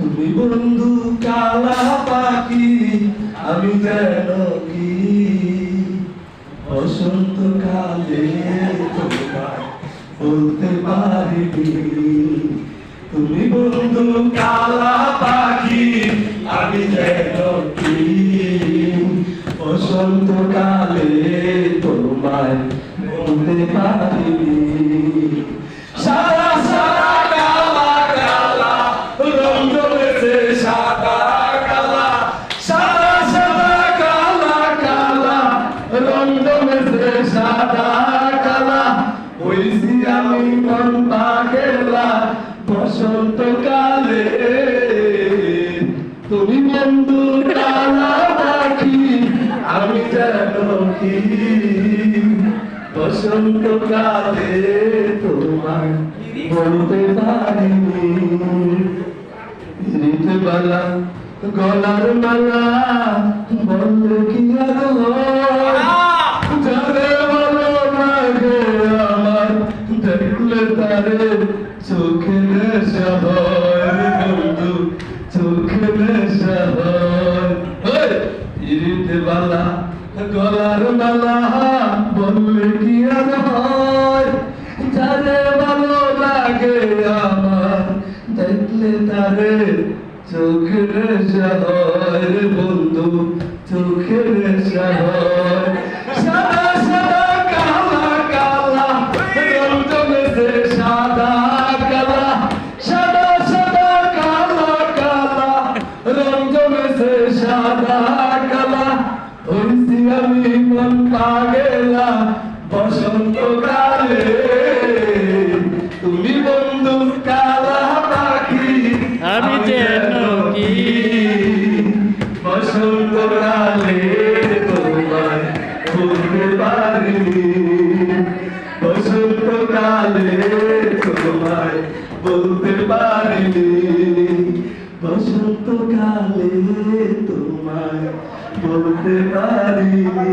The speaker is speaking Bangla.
তুমি বন্ধু কালা পাখি, আমি যেন কি বসন্ত কালে তোমায় বলতে পারিনি। তুমি বন্ধু কালা পাখি, আমি যেন কি বসন্ত কালে তোমায় বলতে পারিনি। সাদা সাদা কালা কালা রং জমেছে, সাদা কালা সাদা সাদা কালা কালা রং জমেছে, সাদা কালা হইছি আমি মন পাগলা বসন্ত কালে। তুমি বন্ধু কালা পাখি, আমি যেন কি বসন্ত কালে তোমায় বলতে পারিনি। হৃদয় বালা গলার মালা বললে কি আর হয়, যারে ভালো লাগে আমার দেখলে তারে চোখে নেশা হয়, বন্ধু চোখে নেশা হয়। হৃদয় বালা গলার মালা বললে কি আর হয়, যারে ভালো লাগে আমার দেখলে তারে চোখে নেশা হয়, বন্ধু চোখে নেশা হয়। সাদা সাদা কালা কালা রং জমেছে, সাদা কালা সাদা সাদা কালা কালা রং জমেছে, সাদা কালা হইছি আমি মন পাগলা বসন্ত কালে। তুমি বন্ধু কালা পাখি, আমি যেন কি বসন্ত কালে তোমায় বলতে পারিনি। বসন্ত কালে তোমায় বলতে পারিনি। বসন্ত কালে তোমায় বলতে পারিনি।